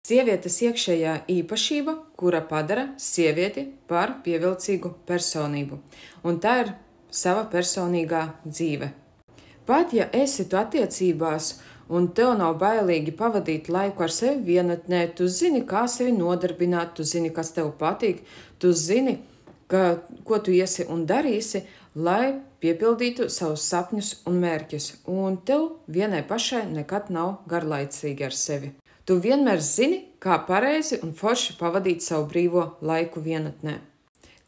Sievietes iekšējā īpašība, kura padara sievieti par pievilcīgu personību, un tā ir sava personīgā dzīve. Pat ja esi tu attiecībās, un tev nav bailīgi pavadīt laiku ar sevi vienatnē, tu zini, kā sevi nodarbināt, tu zini, kas tev patīk, tu zini, ko tu iesi un darīsi, lai piepildītu savus sapņus un mērķus, un tev vienai pašai nekad nav garlaicīgi ar sevi. Tu vienmēr zini, kā pareizi un forši pavadīt savu brīvo laiku vienatnē.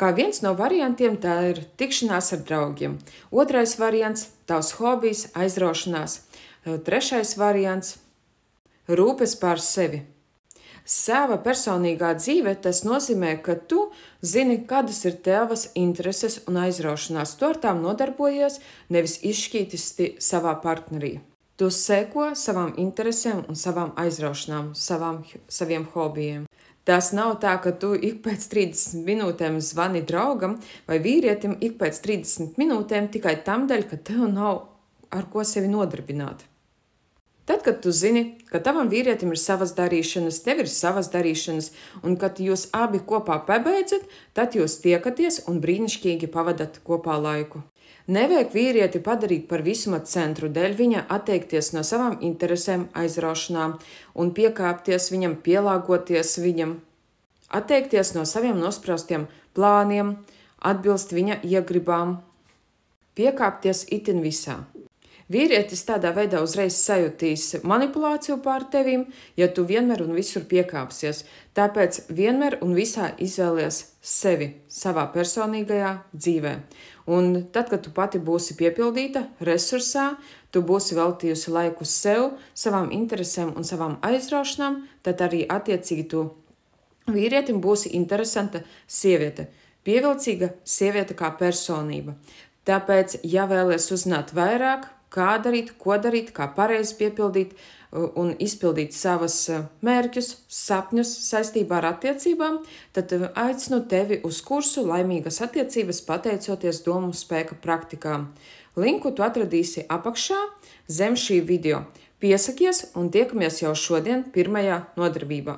Kā viens no variantiem tā ir tikšanās ar draugiem. Otrais variants – tavs hobijs, aizraušanās. Trešais variants – rūpes pār sevi. Sava personīgā dzīve tas nozīmē, ka tu zini, kādas ir tavas intereses un aizraušanās. Tu ar tām nodarbojies, nevis izšķītis savā partnerī. Tu seko savām interesēm un savām aizraušanām, saviem hobijiem. Tas nav tā, ka tu ik pēc 30 minūtēm zvani draugam vai vīrietim ik pēc 30 minūtēm tikai tamdēļ, ka tev nav ar ko sevi nodarbināt. Tad, kad tu zini, ka tavam vīrietim ir savas darīšanas, tev ir savas darīšanas, un kad jūs abi kopā pabeidzat, tad jūs tiekaties un brīnišķīgi pavadat kopā laiku. Nevajag vīrieti padarīt par visuma centru, dēļ viņa atteikties no savām interesēm, aizraušanām un piekāpties viņam, pielāgoties viņam, atteikties no saviem nospraustiem plāniem, atbilst viņa iegribām, piekāpties itin visā. Vīrietis tādā veidā uzreiz sajutīs manipulāciju pār tevīm, ja tu vienmēr un visur piekāpsies. Tāpēc vienmēr un visā izvēlies sevi savā personīgajā dzīvē. Un tad, kad tu pati būsi piepildīta resursā, tu būsi veltījusi laiku sev, savām interesēm un savām aizraušanām, tad arī attiecīgi tu vīrietim būsi interesanta sieviete, pievilcīga sieviete kā personība. Tāpēc, ja vēlies uzzināt vairāk, kā darīt, ko darīt, kā pareizi piepildīt un izpildīt savas mērķus, sapņus saistībā ar attiecībām, tad aicinu tevi uz kursu Laimīgas attiecības pateicoties domu spēka praktikām. Linku tu atradīsi apakšā zem šī video. Piesakies un tiekamies jau šodien pirmajā nodarbībā.